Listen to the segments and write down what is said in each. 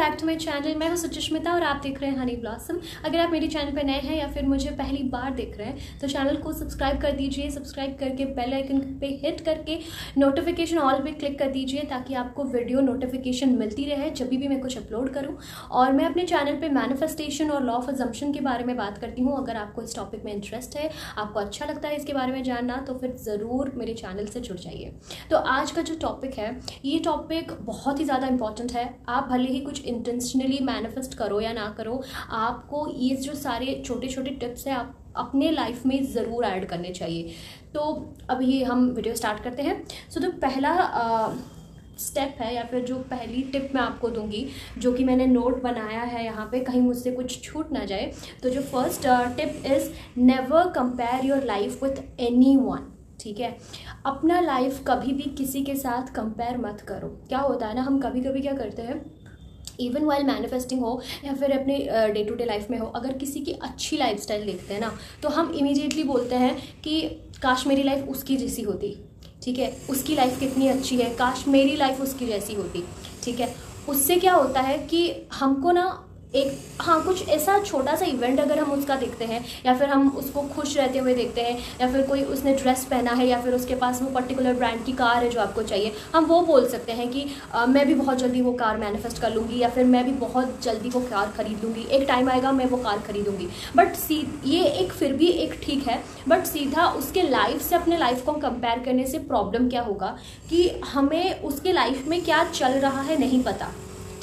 Back to my channel. मैं हूं सुचिस्मिता और आप देख रहे हैं हनी ब्लॉसम। अगर आप मेरे चैनल पर नए हैं या फिर मुझे पहली बार देख रहे हैं तो चैनल को सब्सक्राइब कर दीजिए। सब्सक्राइब करके बेल आइकन पे हिट करके नोटिफिकेशन ऑल पे क्लिक कर दीजिए ताकि आपको वीडियो नोटिफिकेशन मिलती रहे जब भी मैं कुछ अपलोड करूं। और मैं अपने चैनल पे मैनिफेस्टेशन और लॉ ऑफ अजम्पशन के बारे में बात करती हूँ। अगर आपको इस टॉपिक में इंटरेस्ट है, आपको अच्छा लगता है इसके बारे में जानना, तो फिर ज़रूर मेरे चैनल से जुड़ जाइए। तो आज का जो टॉपिक है, ये टॉपिक बहुत ही ज़्यादा इंपॉर्टेंट है। आप भले ही कुछ इंटेंशनली मैनिफेस्ट करो या ना करो, आपको ये जो सारे छोटे छोटे टिप्स हैं आप अपने लाइफ में ज़रूर ऐड करने चाहिए। तो अभी हम वीडियो स्टार्ट करते हैं। सो तो पहला स्टेप है या फिर जो पहली टिप मैं आपको दूंगी, जो कि मैंने नोट बनाया है यहाँ पे, कहीं मुझसे कुछ छूट ना जाए। तो जो first tip is never compare your life with anyone. ठीक है, अपना लाइफ कभी भी किसी के साथ कंपेयर मत करो। क्या होता है ना, हम कभी कभी क्या करते हैं, इवन वाइल मैनिफेस्टिंग हो या फिर अपने डे टू डे लाइफ में हो, अगर किसी की अच्छी लाइफस्टाइल देखते हैं ना तो हम इमीडिएटली बोलते हैं कि काश मेरी लाइफ उसकी जैसी होती। ठीक है, उसकी लाइफ कितनी अच्छी है, काश मेरी लाइफ उसकी जैसी होती। ठीक है, उससे क्या होता है कि हमको ना कुछ ऐसा छोटा सा इवेंट अगर हम उसका देखते हैं या फिर हम उसको खुश रहते हुए देखते हैं या फिर कोई उसने ड्रेस पहना है या फिर उसके पास वो पर्टिकुलर ब्रांड की कार है जो आपको चाहिए, हम वो बोल सकते हैं कि मैं भी बहुत जल्दी वो कार मैनिफेस्ट कर लूँगी या फिर मैं भी बहुत जल्दी वो कार खरीद लूँगी, एक टाइम आएगा मैं वो कार खरीदूँगी। बट ये एक फिर भी एक ठीक है, बट सीधा उसके लाइफ से अपने लाइफ को कंपेयर करने से प्रॉब्लम क्या होगा कि हमें उसके लाइफ में क्या चल रहा है नहीं पता।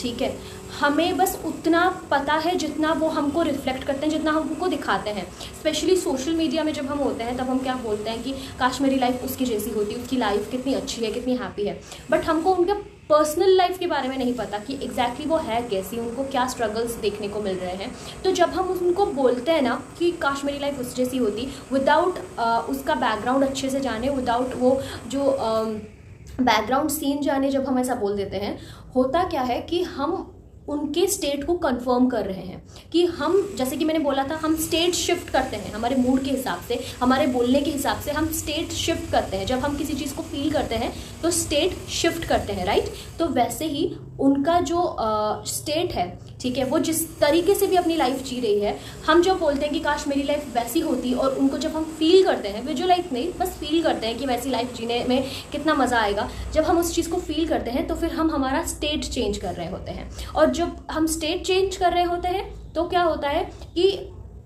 ठीक है, हमें बस उतना पता है जितना वो हमको रिफ्लेक्ट करते हैं, जितना हम उनको दिखाते हैं। स्पेशली सोशल मीडिया में जब हम होते हैं तब हम क्या बोलते हैं कि काश मेरी लाइफ उसकी जैसी होती, उसकी लाइफ कितनी अच्छी है, कितनी हैप्पी है। बट हमको उनका पर्सनल लाइफ के बारे में नहीं पता कि एग्जैक्टली वो है कैसी, उनको क्या स्ट्रगल्स देखने को मिल रहे हैं। तो जब हम उनको बोलते हैं ना कि काश मेरी लाइफ उस जैसी होती, विदाउट उसका बैकग्राउंड अच्छे से जाने, विदाउट वो जो बैकग्राउंड सीन जाने, जब हम ऐसा बोल देते हैं, होता क्या है कि हम उनके स्टेट को कंफर्म कर रहे हैं कि हम, जैसे कि मैंने बोला था, हम स्टेट शिफ्ट करते हैं हमारे मूड के हिसाब से, हमारे बोलने के हिसाब से हम स्टेट शिफ्ट करते हैं। जब हम किसी चीज़ को फील करते हैं तो स्टेट शिफ्ट करते हैं, राइट। तो वैसे ही उनका जो स्टेट है, ठीक है, वो जिस तरीके से भी अपनी लाइफ जी रही है, हम जब बोलते हैं कि काश मेरी लाइफ वैसी होती, और उनको जब हम फील करते हैं, विजुअलाइज नहीं, बस फील करते हैं कि वैसी लाइफ जीने में कितना मज़ा आएगा, जब हम उस चीज़ को फील करते हैं तो फिर हम हमारा स्टेट चेंज कर रहे होते हैं। और जब हम स्टेट चेंज कर रहे होते हैं तो क्या होता है कि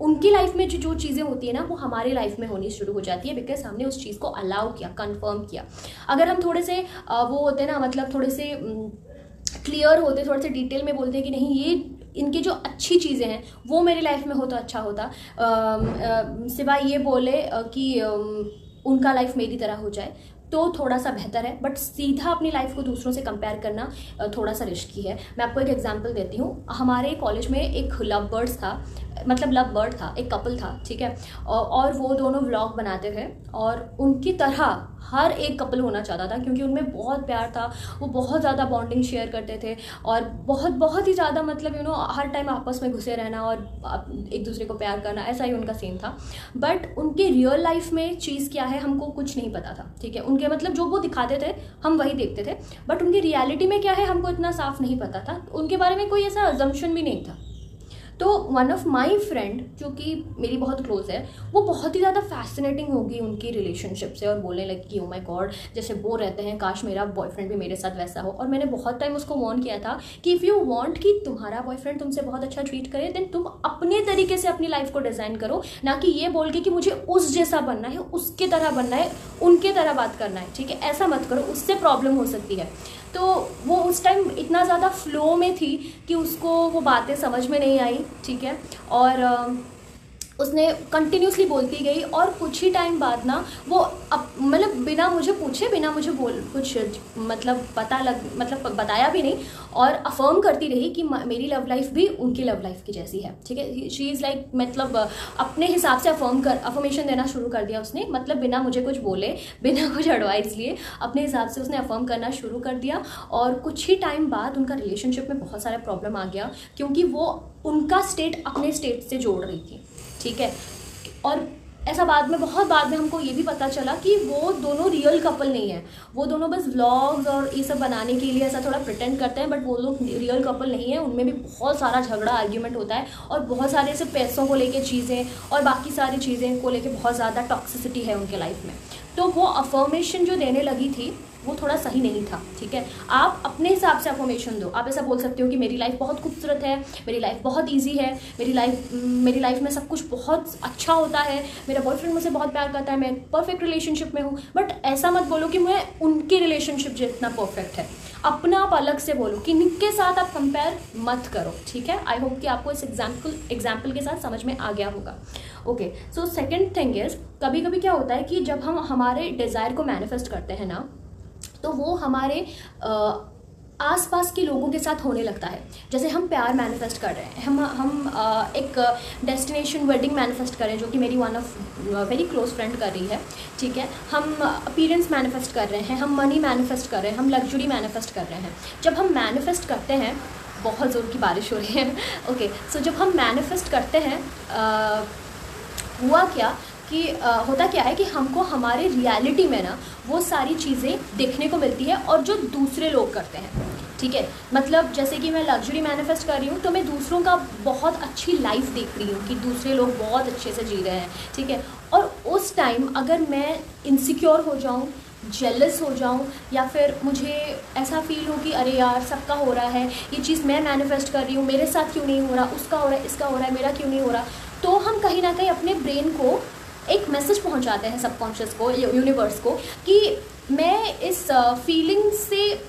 उनकी लाइफ में जो चीज़ें होती है ना वो हमारी लाइफ में होनी शुरू हो जाती है, बिकॉज हमने उस चीज़ को अलाउ किया, कंफर्म किया। अगर हम थोड़े से वो होते हैं ना, मतलब थोड़े से क्लियर होते, थोड़े से डिटेल में बोलते हैं कि नहीं, ये इनकी जो अच्छी चीज़ें हैं वो मेरी लाइफ में हो तो अच्छा होता, सिवाय ये बोले कि उनका लाइफ मेरी तरह हो जाए, तो थोड़ा सा बेहतर है। बट सीधा अपनी लाइफ को दूसरों से कंपेयर करना थोड़ा सा रिस्की है। मैं आपको एक एग्जांपल देती हूँ। हमारे कॉलेज में एक लव बर्ड था, एक कपल था, ठीक है, और वो दोनों व्लॉग बनाते थे और उनकी तरह हर एक कपल होना चाहता था, क्योंकि उनमें बहुत प्यार था, वो बहुत ज़्यादा बॉन्डिंग शेयर करते थे और बहुत ही ज़्यादा, मतलब हर टाइम आपस में घुसे रहना और एक दूसरे को प्यार करना, ऐसा ही उनका सीन था। बट उनके रियल लाइफ में चीज़ क्या है हमको कुछ नहीं पता था। ठीक है, उनके मतलब जो वो दिखाते थे हम वही देखते थे, बट उनकी रियलिटी में क्या है हमको इतना साफ नहीं पता था, उनके बारे में कोई ऐसा अजम्पशन भी नहीं था। तो वन ऑफ माई फ्रेंड, जो कि मेरी बहुत क्लोज है, वो बहुत ही ज़्यादा फैसिनेटिंग होगी उनकी रिलेशनशिप से और बोलने लगी कि ओ माय गॉड, जैसे वो रहते हैं, काश मेरा बॉयफ्रेंड भी मेरे साथ वैसा हो। और मैंने बहुत टाइम उसको वार्न किया था कि इफ़ यू वांट कि तुम्हारा बॉयफ्रेंड तुमसे बहुत अच्छा ट्रीट करे, देन तुम अपने तरीके से अपनी लाइफ को डिज़ाइन करो, ना कि ये बोल के कि मुझे उस जैसा बनना है, उसके तरह बनना है, उनके तरह बात करना है। ठीक है, ऐसा मत करो, उससे प्रॉब्लम हो सकती है। तो वो उस टाइम इतना ज़्यादा फ्लो में थी कि उसको वो बातें समझ में नहीं आई। ठीक है, और उसने कंटिन्यूसली बोलती गई और कुछ ही टाइम बाद ना वो मतलब बिना मुझे पूछे, बिना मुझे कुछ मतलब बताया भी नहीं, और अफर्म करती रही कि मेरी लव लाइफ भी उनकी लव लाइफ की जैसी है। ठीक है, शी इज़ लाइक, मतलब अपने हिसाब से अफर्मेशन देना शुरू कर दिया उसने, मतलब बिना मुझे कुछ बोले, बिना कुछ एडवाइस लिए, अपने हिसाब से उसने अफर्म करना शुरू कर दिया। और कुछ ही टाइम बाद उनका रिलेशनशिप में बहुत सारा प्रॉब्लम आ गया, क्योंकि वो उनका स्टेट अपने स्टेट से जोड़ रही थी। ठीक है, और ऐसा बाद में, बहुत बाद में हमको ये भी पता चला कि वो दोनों रियल कपल नहीं है, वो दोनों बस व्लॉग्स और ये सब बनाने के लिए ऐसा थोड़ा प्रिटेंड करते हैं, बट वो लोग रियल कपल नहीं है। उनमें भी बहुत सारा झगड़ा आर्ग्यूमेंट होता है और बहुत सारे ऐसे पैसों को लेके चीज़ें और बाकी सारी चीज़ें को लेके बहुत ज़्यादा टॉक्सिसिटी है उनके लाइफ में। तो वो अफर्मेशन जो देने लगी थी वो थोड़ा सही नहीं था, ठीक है। आप अपने हिसाब से अफर्मेशन दो। आप ऐसा बोल सकते हो कि मेरी लाइफ बहुत खूबसूरत है, मेरी लाइफ बहुत इजी है, मेरी लाइफ में सब कुछ बहुत अच्छा होता है, मेरा बॉयफ्रेंड मुझसे बहुत प्यार करता है, मैं परफेक्ट रिलेशनशिप में हूँ। बट ऐसा मत बोलो कि मैं उनकी रिलेशनशिप जितना परफेक्ट है। अपना आप अलग से बोलो, कि इनके साथ आप कंपेयर मत करो, ठीक है। आई होप कि आपको इस एग्जाम्पल के साथ समझ में आ गया होगा। Okay, so second thing is, कभी कभी क्या होता है कि जब हम हमारे डिज़ायर को मैनिफेस्ट करते हैं ना, तो वो हमारे आसपास के लोगों के साथ होने लगता है। जैसे हम प्यार मैनिफेस्ट कर रहे हैं, हम एक डेस्टिनेशन वेडिंग मैनिफेस्ट कर रहे हैं, जो कि मेरी one of very close friend कर रही है, ठीक है। हम अपीयरेंस मैनिफेस्ट कर रहे हैं, हम मनी मैनिफेस्ट कर रहे हैं, हम लग्जरी मैनिफेस्ट कर रहे हैं। जब हम मैनिफेस्ट करते हैं, बहुत ज़ोर की बारिश हो रही है, ओके, सो जब हम मैनिफेस्ट करते हैं, हुआ क्या कि होता क्या है कि हमको हमारे रियलिटी में ना वो सारी चीज़ें देखने को मिलती है और जो दूसरे लोग करते हैं, ठीक है। मतलब जैसे कि मैं लग्जरी मैनिफेस्ट कर रही हूँ, तो मैं दूसरों का बहुत अच्छी लाइफ देख रही हूँ कि दूसरे लोग बहुत अच्छे से जी रहे हैं, ठीक है। और उस टाइम अगर मैं इनसिक्योर हो जाऊँ, जेलस हो जाऊँ, या फिर मुझे ऐसा फील हो कि अरे यार सबका हो रहा है, ये चीज़ मैं मैनिफेस्ट कर रही हूँ, मेरे साथ क्यों नहीं हो रहा, उसका हो रहा है, इसका हो रहा है, मेरा क्यों नहीं हो रहा, तो हम कहीं ना कहीं अपने ब्रेन को एक मैसेज पहुंचाते हैं, सबकॉन्शियस को, यूनिवर्स को, कि मैं इस फीलिंग से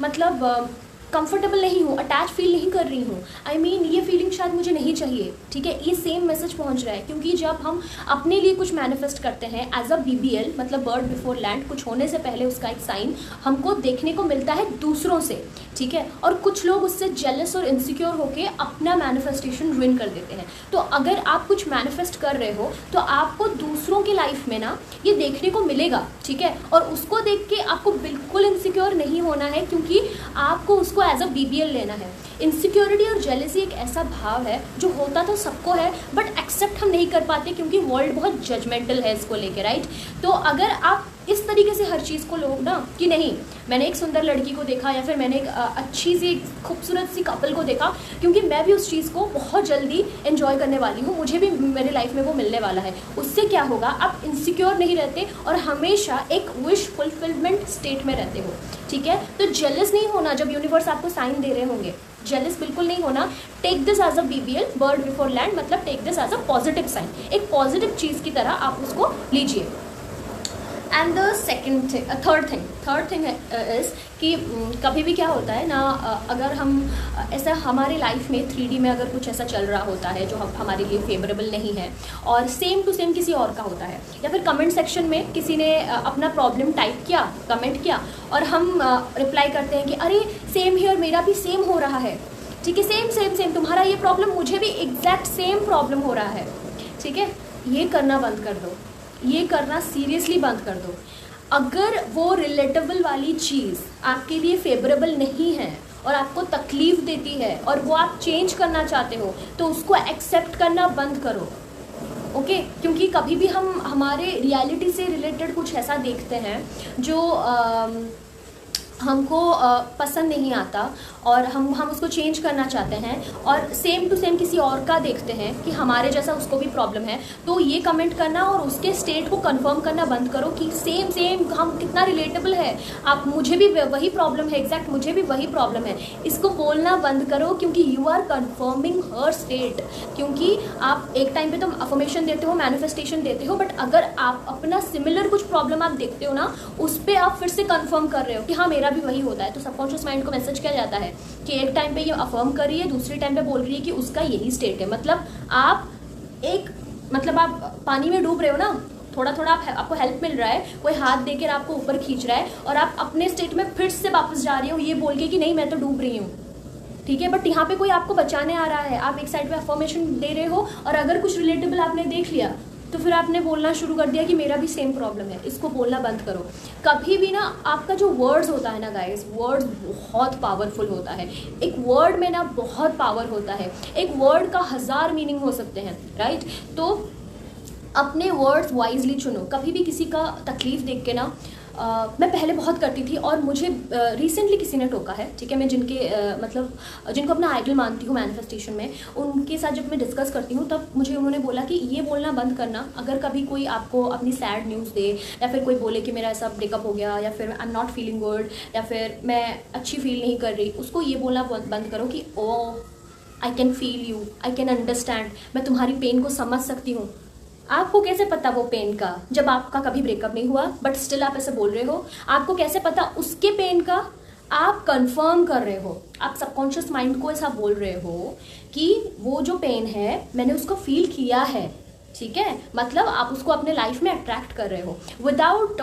मतलब कंफर्टेबल नहीं हूँ, अटैच फील नहीं कर रही हूँ। आई मीन ये फीलिंग शायद मुझे नहीं चाहिए, ठीक है। ये सेम मैसेज पहुँच रहा है, क्योंकि जब हम अपने लिए कुछ मैनिफेस्ट करते हैं एज अ BBL, मतलब बर्ड बिफोर लैंड, कुछ होने से पहले उसका एक साइन हमको देखने को मिलता है दूसरों से, ठीक है। और कुछ लोग उससे जेलस और इनसिक्योर होकर अपना मैनिफेस्टेशन रुइन कर देते हैं। तो अगर आप कुछ मैनिफेस्ट कर रहे हो, तो आपको दूसरों की लाइफ में ना ये देखने को मिलेगा, ठीक है। और उसको देख के आपको बिल्कुल इनसिक्योर नहीं होना है, क्योंकि आपको उसको एज अ BBL लेना है। इनसिक्योरिटी और जेलसी एक ऐसा भाव है जो होता तो सबको है, बट एक्सेप्ट हम नहीं कर पाते, क्योंकि वर्ल्ड बहुत जजमेंटल है इसको लेके, राइट। तो अगर आप इस तरीके से हर चीज़ को लोग ना, कि नहीं मैंने एक सुंदर लड़की को देखा, या फिर मैंने एक अच्छी सी खूबसूरत सी कपल को देखा, क्योंकि मैं भी उस चीज़ को बहुत जल्दी एंजॉय करने वाली हूँ, मुझे भी मेरे लाइफ में वो मिलने वाला है। उससे क्या होगा, आप इनसिक्योर नहीं रहते और हमेशा एक विश फुलफिलमेंट स्टेट में रहते हो, ठीक है। तो जेलस नहीं होना जब यूनिवर्स आपको साइन दे रहे होंगे, जेलस बिल्कुल नहीं होना। Take this as a BBL, bird before land, मतलब take this as a positive sign, एक पॉजिटिव चीज़ की तरह आप उसको लीजिए। And the third thing is कि कभी भी क्या होता है ना, अगर हम ऐसा हमारे लाइफ में 3D में अगर कुछ ऐसा चल रहा होता है जो हमारे लिए फेवरेबल नहीं है, और सेम टू सेम किसी और का होता है, या फिर कमेंट सेक्शन में किसी ने अपना प्रॉब्लम टाइप किया, कमेंट किया, और हम रिप्लाई करते हैं कि अरे सेम हियर, मेरा भी सेम हो रहा है, ठीक है, सेम तुम्हारा ये प्रॉब्लम, मुझे भी एग्जैक्ट सेम प्रॉब्लम हो रहा है, ठीक है। ये करना बंद कर दो, ये करना सीरियसली बंद कर दो। अगर वो रिलेटेबल वाली चीज़ आपके लिए फेवरेबल नहीं है और आपको तकलीफ़ देती है और वो आप चेंज करना चाहते हो, तो उसको एक्सेप्ट करना बंद करो, ओके। क्योंकि कभी भी हम हमारे रियलिटी से रिलेटेड कुछ ऐसा देखते हैं जो हमको पसंद नहीं आता, और हम उसको चेंज करना चाहते हैं, और सेम टू सेम किसी और का देखते हैं कि हमारे जैसा उसको भी प्रॉब्लम है, तो ये कमेंट करना और उसके स्टेट को कंफर्म करना बंद करो कि सेम हम कितना रिलेटेबल है, आप, मुझे भी वही प्रॉब्लम है, एग्जैक्ट मुझे भी वही प्रॉब्लम है। इसको बोलना बंद करो, क्योंकि you are confirming her state. क्योंकि आप एक टाइम पे तो अफर्मेशन देते हो, मैनिफेस्टेशन देते हो, बट अगर आप अपना सिमिलर कुछ प्रॉब्लम आप देखते हो ना, उस पर आप फिर से कन्फर्म कर रहे हो कि हाँ मेरा भी वही होता है। तो सबकॉन्शियस माइंड को मैसेज किया जाता है कि एक टाइम पे ये अफर्म कर रही है, दूसरे टाइम पे बोल रही है कि उसका यही स्टेट है। मतलब आप पानी में डूब रहे हो ना, थोड़ा थोड़ा आपको हेल्प मिल रहा है, कोई हाथ देकर आपको ऊपर खींच रहा है, और आप अपने स्टेट में फिर से वापस जा रही हो ये बोल के कि नहीं मैं तो डूब रही हूँ, ठीक है। बट यहाँ पे कोई आपको बचाने आ रहा है, आप एक साइड पे अफर्मेशन दे रहे हो, और अगर कुछ रिलेटेबल आपने देख लिया तो फिर आपने बोलना शुरू कर दिया कि मेरा भी सेम प्रॉब्लम है। इसको बोलना बंद करो। कभी भी ना आपका जो वर्ड्स होता है ना गाइस, वर्ड्स बहुत पावरफुल होता है। एक वर्ड में ना बहुत पावर होता है, एक वर्ड का 1000 मीनिंग हो सकते हैं, राइट। तो अपने वर्ड्स वाइजली चुनो। कभी भी किसी का तकलीफ देख के ना मैं पहले बहुत करती थी और मुझे रिसेंटली किसी ने टोका है, ठीक है। मैं जिनके मतलब जिनको अपना आइडल मानती हूँ मैनिफेस्टेशन में, उनके साथ जब मैं डिस्कस करती हूँ तब मुझे उन्होंने बोला कि ये बोलना बंद करना, अगर कभी कोई आपको अपनी सैड न्यूज़ दे या फिर कोई बोले कि मेरा ऐसा ब्रेकअप हो गया या फिर I am not feeling good या फिर मैं अच्छी फील नहीं कर रही, उसको ये बोलना बंद करो कि oh I can feel you, I can understand, मैं तुम्हारी पेन को समझ सकती हूँ। आपको कैसे पता वो पेन का, जब आपका कभी ब्रेकअप नहीं हुआ बट स्टिल आप ऐसे बोल रहे हो? आपको कैसे पता उसके पेन का? आप कंफर्म कर रहे हो, आप सबकॉन्शियस माइंड को ऐसा बोल रहे हो कि वो जो पेन है मैंने उसको फील किया है, ठीक है। मतलब आप उसको अपने लाइफ में अट्रैक्ट कर रहे हो विदाउट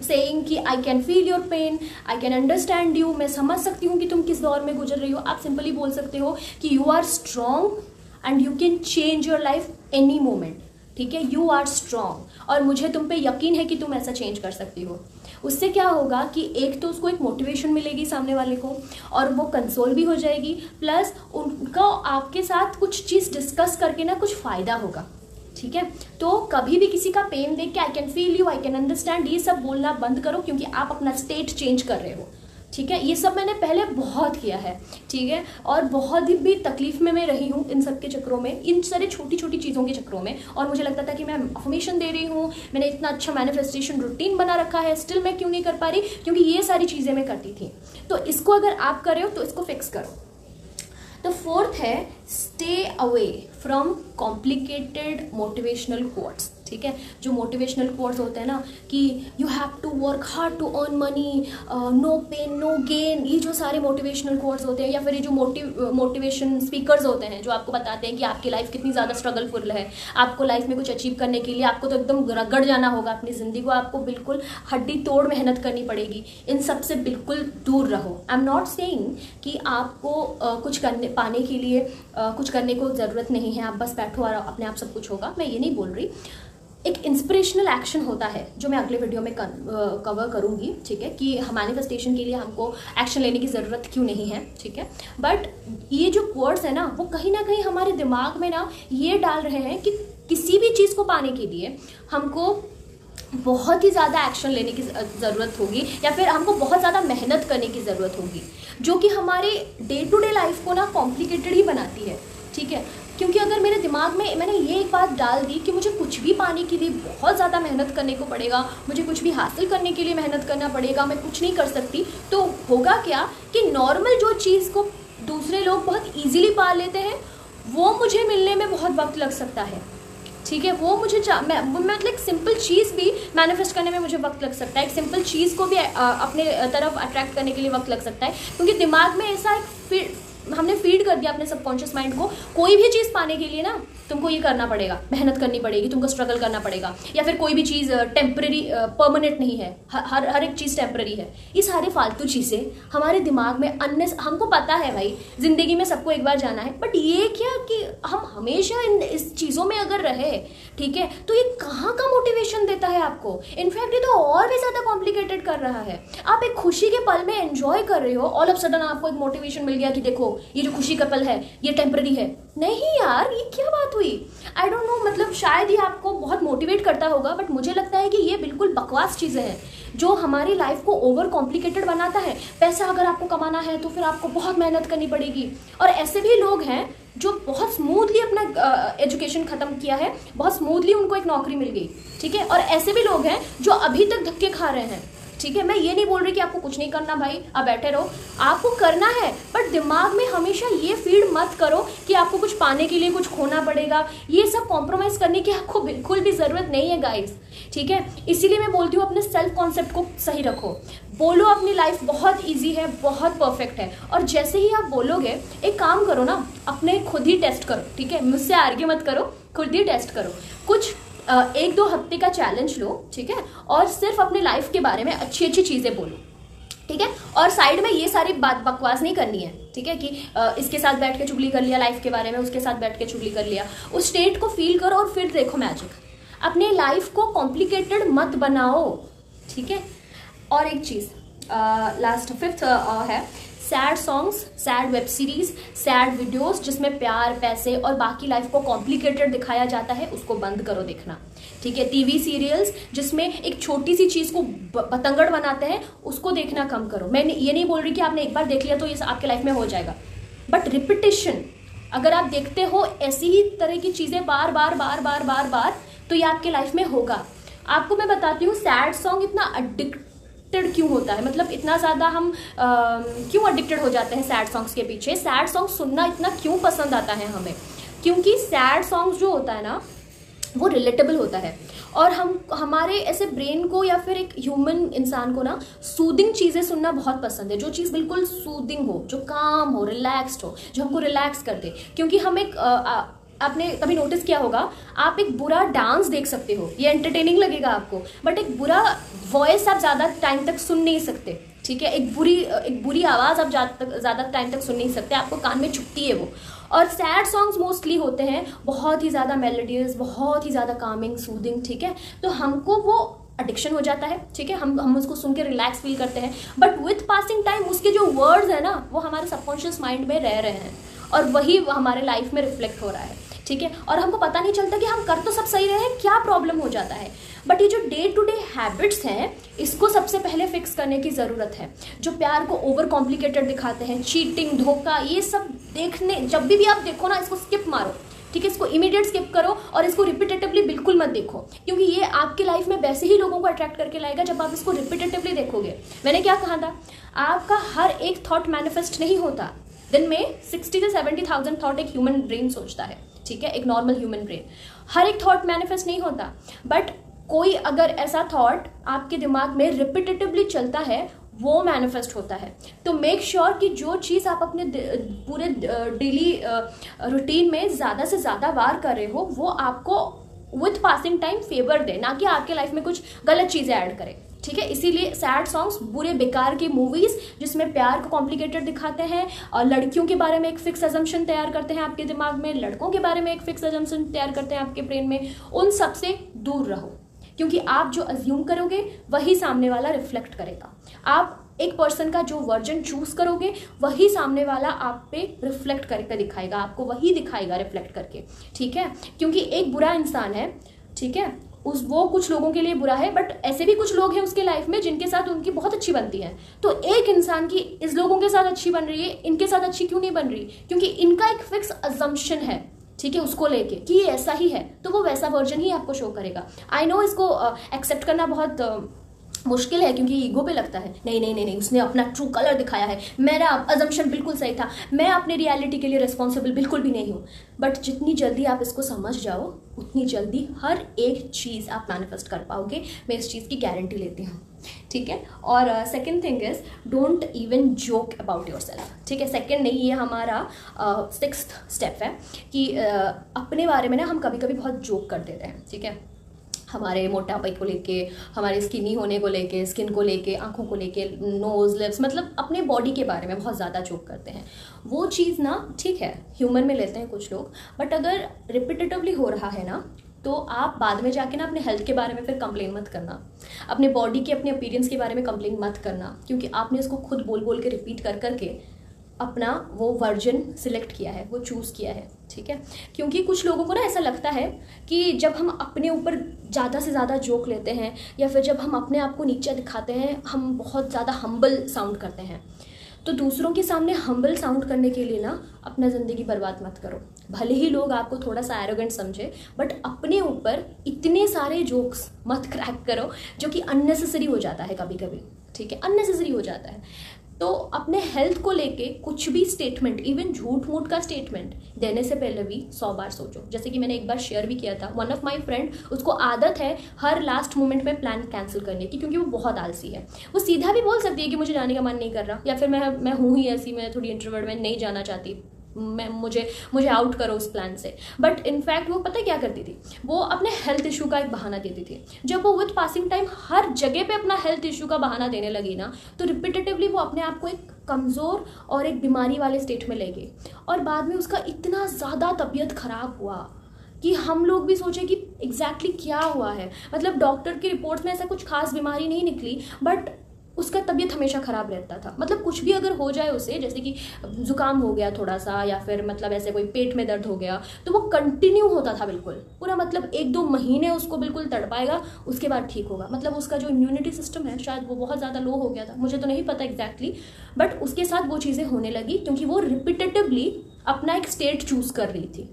सेइंग कि I can feel your pain, I can understand you, मैं समझ सकती हूँ कि तुम किस दौर में गुजर रही हो। आप सिंपली बोल सकते हो कि you are strong and you can change your life any moment, ठीक है। यू आर स्ट्रॉन्ग और मुझे तुम पे यकीन है कि तुम ऐसा चेंज कर सकती हो। उससे क्या होगा कि एक तो उसको एक मोटिवेशन मिलेगी सामने वाले को और वो कंसोल भी हो जाएगी, प्लस उनका आपके साथ कुछ चीज़ डिस्कस करके ना कुछ फ़ायदा होगा, ठीक है। तो कभी भी किसी का पेन देख के आई can feel you, I can understand, ये सब बोलना बंद करो, क्योंकि आप अपना स्टेट चेंज कर रहे हो, ठीक है। ये सब मैंने पहले बहुत किया है, ठीक है, और बहुत ही भी तकलीफ में मैं रही हूँ इन सब के चक्रों में, इन सारे छोटी छोटी चीज़ों के चक्रों में। और मुझे लगता था कि मैं अफर्मेशन दे रही हूँ, मैंने इतना अच्छा मैनिफेस्टेशन रूटीन बना रखा है, स्टिल मैं क्यों नहीं कर पा रही? क्योंकि ये सारी चीज़ें मैं करती थी। तो इसको अगर आप कर रहे हो तो इसको फिक्स करो। तो फोर्थ है stay away from complicated motivational quotes, ठीक है। जो मोटिवेशनल कोट्स होते हैं ना कि you have to work hard to earn money, no pain no gain, ये जो सारे मोटिवेशनल कोट्स होते हैं, या फिर ये जो मोटिवेशन स्पीकर्स होते हैं जो आपको बताते हैं कि आपकी लाइफ कितनी ज़्यादा स्ट्रगलफुल है, आपको लाइफ में कुछ अचीव करने के लिए आपको तो एकदम रगड़ जाना होगा अपनी ज़िंदगी को, आपको बिल्कुल हड्डी तोड़ मेहनत करनी पड़ेगी, इन सब से बिल्कुल दूर रहो। आई एम नॉट सेइंग कि आपको कुछ पाने के लिए कुछ करने को ज़रूरत नहीं है, आप बस बैठो और अपने आप सब कुछ होगा, मैं ये नहीं बोल रही। एक इंस्पिरेशनल एक्शन होता है जो मैं अगले वीडियो में कवर करूँगी, ठीक है, कि मैनिफेस्टेशन के लिए हमको एक्शन लेने की ज़रूरत क्यों नहीं है, ठीक है। बट ये जो कोर्स है ना वो कहीं ना कहीं हमारे दिमाग में ना ये डाल रहे हैं कि किसी भी चीज़ को पाने के लिए हमको बहुत ही ज़्यादा एक्शन लेने की ज़रूरत होगी या फिर हमको बहुत ज़्यादा मेहनत करने की ज़रूरत होगी, जो कि हमारे डे टू डे लाइफ को ना कॉम्प्लिकेटेड ही बनाती है, ठीक है। क्योंकि अगर मेरे दिमाग में मैंने ये एक बात डाल दी कि मुझे कुछ भी पाने के लिए बहुत ज़्यादा मेहनत करने को पड़ेगा, मुझे कुछ भी हासिल करने के लिए मेहनत करना पड़ेगा, मैं कुछ नहीं कर सकती, तो होगा क्या कि नॉर्मल जो चीज़ को दूसरे लोग बहुत ईजिली पा लेते हैं वो मुझे मिलने में बहुत वक्त लग सकता है, ठीक है। वो मुझे मतलब एक सिंपल चीज़ भी मैनिफेस्ट करने में मुझे वक्त लग सकता है, एक सिंपल चीज़ को भी अपने तरफ अट्रैक्ट करने के लिए वक्त लग सकता है, क्योंकि दिमाग में ऐसा एक हमने फीड कर दिया अपने सबकॉन्शियस माइंड को, कोई भी चीज़ पाने के लिए ना तुमको ये करना पड़ेगा, मेहनत करनी पड़ेगी, तुमको स्ट्रगल करना पड़ेगा, या फिर कोई भी चीज़ टेम्पररी परमानेंट नहीं है, हर एक चीज़ टेम्पररी है। ये सारे फालतू चीज़ें हमारे दिमाग में हमको पता है भाई ज़िंदगी में सबको एक बार जाना है, बट ये क्या कि हम हमेशा इस चीज़ों में अगर रहे, ठीक है, तो ये कहाँ का मोटिवेशन देता है आपको? इनफैक्ट ये तो और भी ज़्यादा कॉम्प्लिकेटेड कर रहा है। आप एक खुशी के पल में एंजॉय कर रहे हो, ऑल ऑफ सडन आपको एक मोटिवेशन मिल गया कि देखो ये जो खुशी का पल है ये टेम्पररी है। नहीं यार, ये क्या बात हुई? आई डोंट नो, मतलब शायद ये आपको बहुत मोटिवेट करता होगा, बट मुझे लगता है कि ये बिल्कुल बकवास चीज़ें हैं जो हमारी लाइफ को ओवर कॉम्प्लिकेटेड बनाता है। पैसा अगर आपको कमाना है तो फिर आपको बहुत मेहनत करनी पड़ेगी, और ऐसे भी लोग हैं जो बहुत स्मूथली अपना एजुकेशन ख़त्म किया है, बहुत स्मूथली उनको एक नौकरी मिल गई, ठीक है। और ऐसे भी लोग हैं जो अभी तक धक्के खा रहे हैं, ठीक है। मैं ये नहीं बोल रही कि आपको कुछ नहीं करना भाई, आप बैठे रहो, आपको करना है, बट दिमाग में हमेशा ये फीड मत करो कि आपको कुछ पाने के लिए कुछ खोना पड़ेगा। ये सब कॉम्प्रोमाइज़ करने की आपको बिल्कुल भी ज़रूरत नहीं है गाइस, ठीक है। इसीलिए मैं बोलती हूँ अपने सेल्फ कॉन्सेप्ट को सही रखो, बोलो अपनी लाइफ बहुत ईजी है, बहुत परफेक्ट है, और जैसे ही आप बोलोगे एक काम करो ना, अपने खुद ही टेस्ट करो, ठीक है, मुझसे आर्ग्यू मत करो, खुद ही टेस्ट करो, कुछ 1-2 हफ्ते का चैलेंज लो, ठीक है, और सिर्फ अपने लाइफ के बारे में अच्छी अच्छी चीज़ें बोलो, ठीक है। और साइड में ये सारी बात बकवास नहीं करनी है, ठीक है, कि इसके साथ बैठ के चुगली कर लिया लाइफ के बारे में, उसके साथ बैठ के चुगली कर लिया। उस स्टेट को फील करो और फिर देखो मैजिक। अपने लाइफ को कॉम्प्लिकेटेड मत बनाओ, ठीक है। और एक चीज़ लास्ट 5th है sad songs, sad web series, sad videos जिसमें प्यार, पैसे और बाकी लाइफ को कॉम्प्लिकेटेड दिखाया जाता है, उसको बंद करो देखना, ठीक है। टीवी सीरियल्स जिसमें एक छोटी सी चीज को पतंगड़ बनाते हैं, उसको देखना कम करो। मैं ये नहीं बोल रही कि आपने एक बार देख लिया तो ये आपके लाइफ में हो जाएगा, बट रिपीटेशन अगर आप देखते हो ऐसी ही तरह की चीजें बार बार बार बार बार बार, तो ये आपके लाइफ में होगा। आपको मैं बताती हूँ सैड सॉन्ग इतना एडिक्टेड क्यों होता है, मतलब इतना ज़्यादा हम क्यों एडिक्टेड हो जाते हैं सैड सॉन्ग्स के पीछे, सैड सॉन्ग सुनना इतना क्यों पसंद आता है हमें, क्योंकि सैड सॉन्ग्स जो होता है ना वो रिलेटेबल होता है, और हमारे ऐसे ब्रेन को या फिर एक ह्यूमन इंसान को ना सूदिंग चीज़ें सुनना बहुत पसंद है, जो चीज़ बिल्कुल सूदिंग हो, जो काम हो, रिलैक्स्ड हो, जो हमको रिलैक्स कर दे। क्योंकि हम एक आपने कभी नोटिस किया होगा, आप एक बुरा डांस देख सकते हो, ये एंटरटेनिंग लगेगा आपको, बट एक बुरा वॉइस आप ज़्यादा टाइम तक सुन नहीं सकते, ठीक है। एक बुरी आवाज़ आप ज़्यादा टाइम तक सुन नहीं सकते, आपको कान में चुभती है वो। और सैड सॉन्ग्स मोस्टली होते हैं बहुत ही ज़्यादा मेलोडियस, बहुत ही ज़्यादा कामिंग, सूदिंग, ठीक है। तो हमको वो एडिक्शन हो जाता है, ठीक है, हम उसको सुन के रिलैक्स फील करते हैं, बट विथ पासिंग टाइम उसके जो वर्ड्स है ना वो हमारे सबकॉन्शियस माइंड में रह रहे हैं और वही हमारे लाइफ में रिफ्लेक्ट हो रहा है, ठीक है। और हमको पता नहीं चलता कि हम कर तो सब सही रहे हैं, क्या प्रॉब्लम हो जाता है। बट ये जो डे टू डे हैबिट्स हैं, इसको सबसे पहले फिक्स करने की ज़रूरत है। जो प्यार को ओवर कॉम्प्लिकेटेड दिखाते हैं, चीटिंग, धोखा, ये सब देखने जब भी आप देखो ना, इसको स्किप मारो, ठीक है, इसको इमीडिएट स्किप करो और इसको रिपीटेटिवली बिल्कुल मत देखो, क्योंकि ये आपकी लाइफ में वैसे ही लोगों को अट्रैक्ट करके लाएगा जब आप इसको रिपीटेटिवली देखोगे। मैंने क्या कहा था, आपका हर एक थॉट मैनिफेस्ट नहीं होता। दिन में 60 से 70,000 थॉट एक ह्यूमन ब्रेन सोचता है, ठीक है, एक नॉर्मल ह्यूमन ब्रेन। हर एक थॉट मैनिफेस्ट नहीं होता, बट कोई अगर ऐसा थॉट आपके दिमाग में रिपीटेटिवली चलता है वो मैनिफेस्ट होता है। तो मेक श्योर कि जो चीज़ आप अपने पूरे डेली रूटीन में ज़्यादा से ज़्यादा बार कर रहे हो वो आपको विथ पासिंग टाइम फेवर दे, ना कि आपके लाइफ में कुछ गलत चीज़ें ऐड करे, ठीक है। इसीलिए सैड सॉन्ग्स, बुरे बेकार की मूवीज़ जिसमें प्यार को कॉम्प्लिकेटेड दिखाते हैं और लड़कियों के बारे में एक फिक्स अजम्पशन तैयार करते हैं आपके दिमाग में, लड़कों के बारे में एक फिक्स अजम्पशन तैयार करते हैं आपके ब्रेन में, उन सब से दूर रहो, क्योंकि आप जो अज्यूम करोगे वही सामने वाला रिफ्लेक्ट करेगा। आप एक पर्सन का जो वर्जन चूज करोगे वही सामने वाला आप पे रिफ्लेक्ट करके दिखाएगा, आपको वही दिखाएगा रिफ्लेक्ट करके, ठीक है। क्योंकि एक बुरा इंसान है, ठीक है, वो कुछ लोगों के लिए बुरा है, बट ऐसे भी कुछ लोग हैं उसके लाइफ में जिनके साथ उनकी बहुत अच्छी बनती है। तो एक इंसान की इस लोगों के साथ अच्छी बन रही है, इनके साथ अच्छी क्यों नहीं बन रही, क्योंकि इनका एक फिक्स अजम्पशन है, ठीक है, उसको लेके कि ये ऐसा ही है, तो वो वैसा वर्जन ही आपको शो करेगा। आई नो इसको एक्सेप्ट करना बहुत मुश्किल है, क्योंकि ईगो पे लगता है, नहीं नहीं नहीं नहीं, उसने अपना ट्रू कलर दिखाया है, मेरा अजम्पशन बिल्कुल सही था, मैं अपनी रियलिटी के लिए रिस्पॉन्सिबल बिल्कुल भी नहीं हूँ। बट जितनी जल्दी आप इसको समझ जाओ उतनी जल्दी हर एक चीज़ आप मैनिफेस्ट कर पाओगे, मैं इस चीज़ की गारंटी लेती हूँ, ठीक है। और second thing is don't even joke about your self, ठीक है। सेकंड नहीं, ये हमारा 6th स्टेप है कि अपने बारे में ना हम कभी कभी बहुत जोक कर देते हैं, ठीक है, हमारे मोटापे को लेके, हमारे स्किनी होने को लेके, स्किन को लेके, आंखों को लेके, नोज, लिप्स, मतलब अपने बॉडी के बारे में बहुत ज़्यादा जोक करते हैं। वो चीज़ ना ठीक है, ह्यूमर में लेते हैं कुछ लोग, बट अगर रिपीटेटिवली हो रहा है ना तो आप बाद में जाके ना अपने हेल्थ के बारे में फिर कंप्लेन मत करना, अपने बॉडी के, अपने अपीयरेंस के बारे में कंप्लेन मत करना, क्योंकि आपने इसको खुद बोल बोल के रिपीट कर करके अपना वो वर्जन सिलेक्ट किया है, वो चूज़ किया है, ठीक है। क्योंकि कुछ लोगों को ना ऐसा लगता है कि जब हम अपने ऊपर ज़्यादा से ज़्यादा जोक लेते हैं या फिर जब हम अपने आप को नीचे दिखाते हैं, हम बहुत ज़्यादा हम्बल साउंड करते हैं। तो दूसरों के सामने हम्बल साउंड करने के लिए ना अपना ज़िंदगी बर्बाद मत करो। भले ही लोग आपको थोड़ा सा एरोगेंट समझे, बट अपने ऊपर इतने सारे जोक्स मत क्रैक करो जो कि अननेसेसरी हो जाता है कभी कभी, ठीक है, अननेसेसरी हो जाता है। तो अपने हेल्थ को लेके कुछ भी स्टेटमेंट, इवन झूठ मूठ का स्टेटमेंट देने से पहले भी 100 बार सोचो। जैसे कि मैंने एक बार शेयर भी किया था, वन ऑफ माय फ्रेंड, उसको आदत है हर लास्ट मोमेंट में प्लान कैंसिल करने की, क्योंकि वो बहुत आलसी है। वो सीधा भी बोल सकती है कि मुझे जाने का मन नहीं कर रहा, या फिर मैं हूँ ही ऐसी, मैं थोड़ी इंट्रोवर्ट, मैं नहीं जाना चाहती, मुझे आउट करो उस प्लान से। बट इनफैक्ट वो पता क्या करती थी, वो अपने हेल्थ इशू का एक बहाना देती थी। जब वो विद पासिंग टाइम हर जगह पे अपना हेल्थ इशू का बहाना देने लगी ना, तो रिपीटेटिवली वो अपने आप को एक कमज़ोर और एक बीमारी वाले स्टेट में ले गई, और बाद में उसका इतना ज़्यादा तबीयत ख़राब हुआ कि हम लोग भी सोचे कि एग्जैक्टली क्या हुआ है। मतलब डॉक्टर की रिपोर्ट्स में ऐसा कुछ खास बीमारी नहीं निकली, बट उसका तबीयत हमेशा ख़राब रहता था। मतलब कुछ भी अगर हो जाए उसे, जैसे कि ज़ुकाम हो गया थोड़ा सा, या फिर मतलब ऐसे कोई पेट में दर्द हो गया, तो वो कंटिन्यू होता था बिल्कुल पूरा, मतलब 1-2 महीने उसको बिल्कुल तड़पाएगा, उसके बाद ठीक होगा। मतलब उसका जो इम्यूनिटी सिस्टम है शायद वो बहुत ज़्यादा लो हो गया था, मुझे तो नहीं पता एग्जैक्टली, बट उसके साथ वो चीज़ें होने लगी क्योंकि वो रिपीटेटिवली अपना एक स्टेट चूज़ कर रही थी।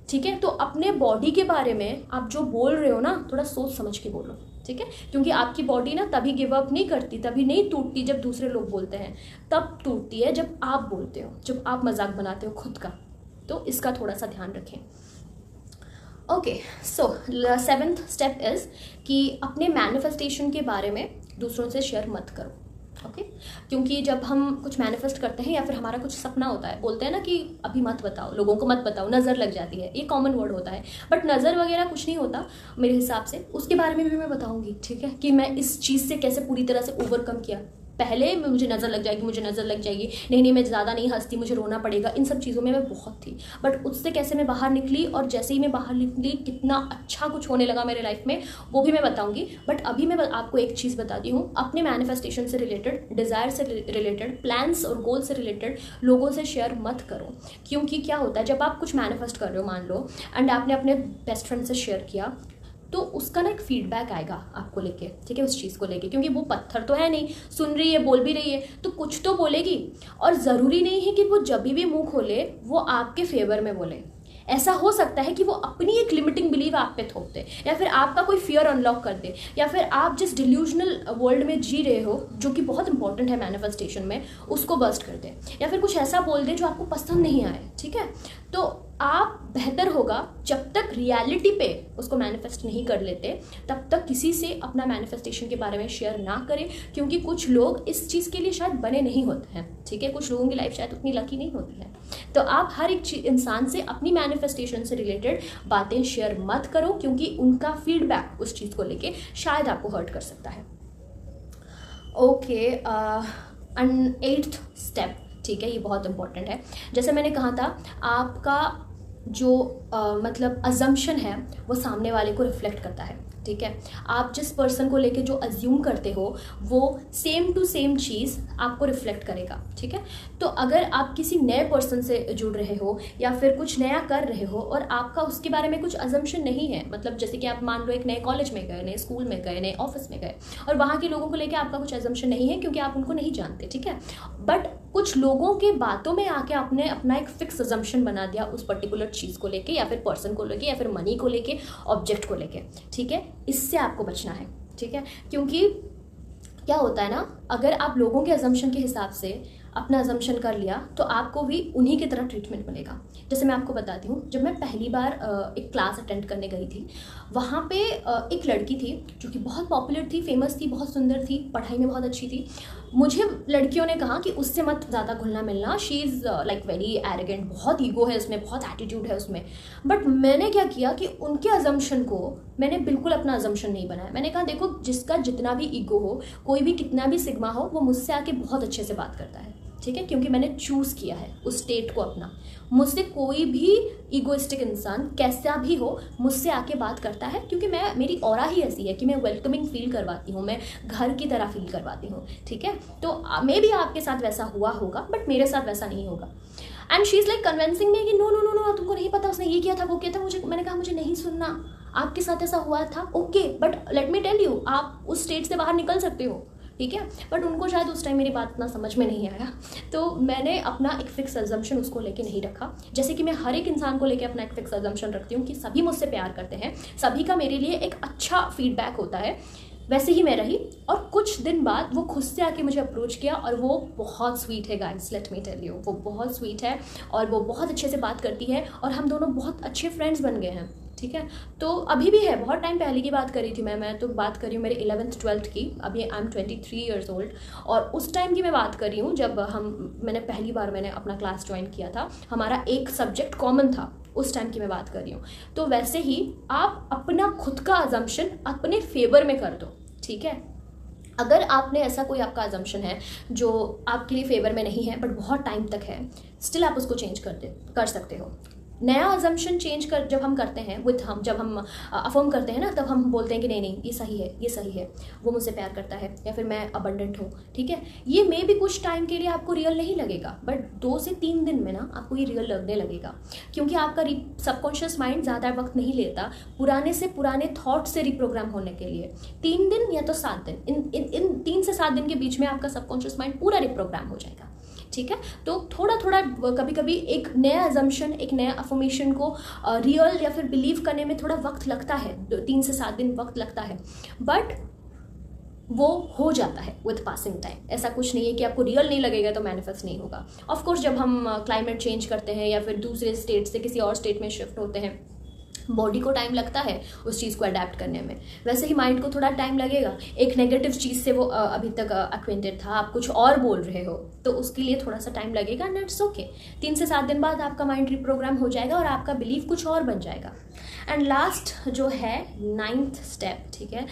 ठीक है, तो अपने बॉडी के बारे में आप जो बोल रहे हो ना, थोड़ा सोच समझ के बोलो, ठीक है, क्योंकि आपकी बॉडी ना तभी गिव अप नहीं करती, तभी नहीं टूटती जब दूसरे लोग बोलते हैं, तब टूटती है जब आप बोलते हो, जब आप मजाक बनाते हो खुद का। तो इसका थोड़ा सा ध्यान रखें। Okay, so 7th step is कि अपने मैनिफेस्टेशन के बारे में दूसरों से शेयर मत करो। ओके, क्योंकि जब हम कुछ मैनिफेस्ट करते हैं या फिर हमारा कुछ सपना होता है, बोलते हैं ना कि अभी मत बताओ, लोगों को मत बताओ, नज़र लग जाती है, ये कॉमन वर्ड होता है, बट नज़र वगैरह कुछ नहीं होता मेरे हिसाब से। उसके बारे में भी मैं बताऊंगी, ठीक है, कि मैं इस चीज़ से कैसे पूरी तरह से ओवरकम किया। पहले मुझे नज़र लग जाएगी, मुझे नज़र लग जाएगी, नहीं मैं ज़्यादा नहीं हंसती, मुझे रोना पड़ेगा, इन सब चीज़ों में मैं बहुत थी, बट उससे कैसे मैं बाहर निकली, और जैसे ही मैं बाहर निकली कितना अच्छा कुछ होने लगा मेरे लाइफ में, वो भी मैं बताऊंगी। बट अभी मैं आपको एक चीज़ बताती हूँ, अपने मैनिफेस्टेशन से रिलेटेड, डिज़ायर से रिलेटेड, प्लान्स और गोल से रिलेटेड लोगों से शेयर मत करो। क्योंकि क्या होता है, जब आप कुछ मैनिफेस्ट कर रहे हो मान लो, एंड आपने अपने बेस्ट फ्रेंड से शेयर किया, तो उसका ना एक फीडबैक आएगा आपको लेके, ठीक है, उस चीज़ को लेके, क्योंकि वो पत्थर तो है नहीं, सुन रही है, बोल भी रही है, तो कुछ तो बोलेगी। और ज़रूरी नहीं है कि वो जब भी मुंह खोले वो आपके फेवर में बोले। ऐसा हो सकता है कि वो अपनी एक लिमिटिंग बिलीव आप पे थोप दे, या फिर आपका कोई फियर अनलॉक कर दे, या फिर आप जिस डिल्यूजनल वर्ल्ड में जी रहे हो, जो कि बहुत इंपॉर्टेंट है मैनिफेस्टेशन में, उसको बस्ट कर दे, या फिर कुछ ऐसा बोल दे जो आपको पसंद नहीं आए। ठीक है, तो आप बेहतर होगा जब तक रियलिटी पे उसको मैनिफेस्ट नहीं कर लेते, तब तक किसी से अपना मैनिफेस्टेशन के बारे में शेयर ना करें, क्योंकि कुछ लोग इस चीज़ के लिए शायद बने नहीं होते हैं। ठीक है, कुछ लोगों की लाइफ शायद उतनी लकी नहीं होती है। तो आप हर एक इंसान से अपनी मैनिफेस्टेशन से रिलेटेड बातें शेयर मत करो, क्योंकि उनका फीडबैक उस चीज़ को लेके शायद आपको हर्ट कर सकता है। ओके, 8th स्टेप, ठीक है, ये बहुत इंपॉर्टेंट है। जैसे मैंने कहा था, आपका जो मतलब अजम्पशन है वो सामने वाले को रिफ्लेक्ट करता है। ठीक है, आप जिस पर्सन को लेके जो अज्यूम करते हो वो सेम टू सेम चीज़ आपको रिफ्लेक्ट करेगा। ठीक है, तो अगर आप किसी नए पर्सन से जुड़ रहे हो या फिर कुछ नया कर रहे हो और आपका उसके बारे में कुछ अजम्पशन नहीं है, मतलब जैसे कि आप मान लो एक नए कॉलेज में गए, नए स्कूल में गए, नए ऑफिस में गए, और वहाँ के लोगों को लेके आपका कुछ अजम्पशन नहीं है क्योंकि आप उनको नहीं जानते। ठीक है, बट कुछ लोगों के बातों में आके आपने अपना एक फिक्स अजम्पशन बना दिया उस पर्टिकुलर चीज़ को लेके, या फिर पर्सन को लेके, या फिर मनी को लेके, ऑब्जेक्ट को लेके। ठीक है, इससे आपको बचना है। ठीक है, क्योंकि क्या होता है ना, अगर आप लोगों के अजम्पशन के हिसाब से अपना अजम्पशन कर लिया तो आपको भी उन्हीं की तरह ट्रीटमेंट मिलेगा। जैसे मैं आपको बताती हूँ, जब मैं पहली बार एक क्लास अटेंड करने गई थी, वहाँ पे एक लड़की थी जो कि बहुत पॉपुलर थी, फेमस थी, बहुत सुंदर थी, पढ़ाई में बहुत अच्छी थी। मुझे लड़कियों ने कहा कि उससे मत ज़्यादा घुलना मिलना, she is like very arrogant, बहुत ईगो है उसमें, बहुत एटीट्यूड है उसमें। बट मैंने क्या किया कि उनके अजम्पशन को मैंने बिल्कुल अपना अजम्पशन नहीं बनाया। मैंने कहा देखो, जिसका जितना भी ईगो हो, कोई भी कितना भी सिग्मा हो, वो मुझसे आके बहुत अच्छे से बात करता है। ठीक है, क्योंकि मैंने चूज़ किया है उस स्टेट को अपना। मुझसे कोई भी ईगोइस्टिक इंसान कैसा भी हो मुझसे आके बात करता है, क्योंकि मेरी ऑरा ही ऐसी है कि मैं वेलकमिंग फील करवाती हूँ, मैं घर की तरह फील करवाती हूँ। ठीक है, तो मे भी आपके साथ वैसा हुआ होगा, बट मेरे साथ वैसा नहीं होगा। And she is like convincing मी कि नो नो नो नो, तुमको नहीं पता उसने ये किया था, वो किया था। मैंने कहा मुझे नहीं सुनना, आपके साथ ऐसा हुआ था, okay, but let me tell you, आप उस स्टेट से बाहर निकल सकते हो। ठीक है, बट उनको शायद उस टाइम मेरी बात इतना समझ में नहीं आया, तो मैंने अपना एक फिक्स अजम्पशन उसको लेके नहीं रखा। जैसे कि मैं हर एक इंसान को लेके अपना एक फिक्स अजम्पशन रखती हूँ कि सभी मुझसे प्यार करते हैं, सभी का मेरे लिए एक अच्छा फीडबैक होता है, वैसे ही मैं रही। और कुछ दिन बाद वो खुद से आके मुझे अप्रोच किया, और वो बहुत स्वीट है guys, let me tell you, वो बहुत स्वीट है और वो बहुत अच्छे से बात करती है, और हम दोनों बहुत अच्छे फ्रेंड्स बन गए हैं। ठीक है, तो अभी भी है, बहुत टाइम पहले की बात करी थी मैं तो बात कर रही हूँ मेरे 11th 12th की, अभी आई एम 23 ईयर्स ओल्ड, और उस टाइम की मैं बात कर रही हूँ जब मैंने पहली बार अपना क्लास ज्वाइन किया था, हमारा एक सब्जेक्ट कॉमन था, उस टाइम की मैं बात कर रही हूँ। तो वैसे ही आप अपना खुद का अजम्पशन अपने फेवर में कर दो। ठीक है, अगर आपने ऐसा कोई आपका अजम्पशन है जो आपके लिए फेवर में नहीं है बट बहुत टाइम तक है, स्टिल आप उसको चेंज कर सकते हो। नया अजम्पशन चेंज कर जब हम करते हैं जब हम अफर्म करते हैं ना, तब हम बोलते हैं कि नहीं नहीं ये सही है, ये सही है, वो मुझसे प्यार करता है, या फिर मैं अबंडेंट हूँ, ठीक है। ये मे भी कुछ टाइम के लिए आपको रियल नहीं लगेगा, बट 2 से 3 दिन में ना आपको ये रियल लगने लगेगा, क्योंकि आपका सबकॉन्शियस माइंड ज़्यादा वक्त नहीं लेता पुराने से पुराने थॉट से रिप्रोग्राम होने के लिए। 3 दिन या तो 7 दिन, इन 3 से 7 दिन के बीच में आपका सबकॉन्शियस माइंड पूरा रिप्रोग्राम हो जाएगा, ठीक है। तो थोड़ा थोड़ा कभी कभी एक नया अजम्पशन, एक नया अफर्मेशन को रियल या फिर बिलीव करने में थोड़ा वक्त लगता है, 3 से 7 दिन वक्त लगता है, बट वो हो जाता है विद पासिंग टाइम। ऐसा कुछ नहीं है कि आपको रियल नहीं लगेगा तो मैनिफेस्ट नहीं होगा। ऑफ कोर्स जब हम क्लाइमेट चेंज करते हैं या फिर दूसरे स्टेट से किसी और स्टेट में शिफ्ट होते हैं, बॉडी को टाइम लगता है उस चीज़ को अडेप्ट करने में, वैसे ही माइंड को थोड़ा टाइम लगेगा। एक नेगेटिव चीज़ से वो अभी तक अक्वेंटेड था, आप कुछ और बोल रहे हो, तो उसके लिए थोड़ा सा टाइम लगेगा, एंड इट्स ओके। 3 से 7 दिन बाद आपका माइंड रिप्रोग्राम हो जाएगा और आपका बिलीव कुछ और बन जाएगा। एंड लास्ट जो है 9th स्टेप, ठीक है,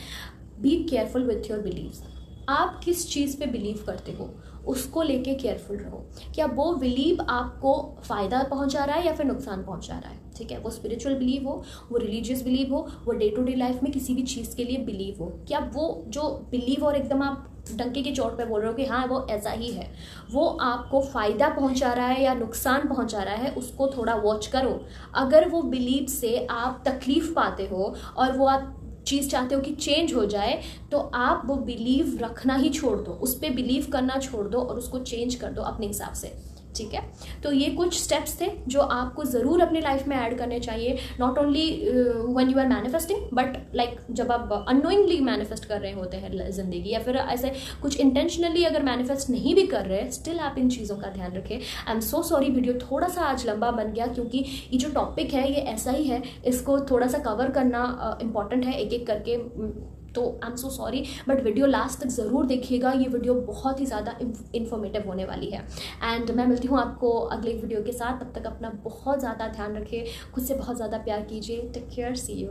be careful with your beliefs. आप किस चीज़ पे बिलीव करते हो उसको लेके केयरफुल रहो। क्या वो बिलीव आपको फ़ायदा पहुंचा रहा है या फिर नुकसान पहुंचा रहा है, ठीक है। वो स्पिरिचुअल बिलीव हो, वो रिलीजियस बिलीव हो, वो डे टू डे लाइफ में किसी भी चीज़ के लिए बिलीव हो, क्या वो जो बिलीव और एकदम आप डंके की चोट पे बोल रहे हो कि हाँ वो ऐसा ही है, वो आपको फ़ायदा पहुंचा रहा है या नुकसान पहुंचा रहा है, उसको थोड़ा वॉच करो। अगर वो बिलीव से आप तकलीफ़ पाते हो और वो आप चीज़ चाहते हो कि चेंज हो जाए, तो आप वो बिलीव रखना ही छोड़ दो, उस पर बिलीव करना छोड़ दो और उसको चेंज कर दो अपने हिसाब से, ठीक है। तो ये कुछ स्टेप्स थे जो आपको ज़रूर अपनी लाइफ में ऐड करने चाहिए, not only when you are manifesting, but like जब आप अननोइंगली मैनिफेस्ट कर रहे होते हैं ज़िंदगी, या फिर ऐसे कुछ इंटेंशनली अगर मैनिफेस्ट नहीं भी कर रहे, स्टिल आप इन चीज़ों का ध्यान रखें। I am so sorry, video थोड़ा सा आज लंबा बन गया, क्योंकि ये जो टॉपिक है ये ऐसा ही है, इसको थोड़ा सा कवर करना इम्पॉर्टेंट है एक एक करके, तो I am so sorry, but video last तक ज़रूर देखिएगा। ये वीडियो बहुत ही ज़्यादा इन्फॉर्मेटिव होने वाली है, एंड मैं मिलती हूँ आपको अगले वीडियो के साथ। तब तक अपना बहुत ज़्यादा ध्यान रखें, खुद से बहुत ज़्यादा प्यार कीजिए। Take care, see you.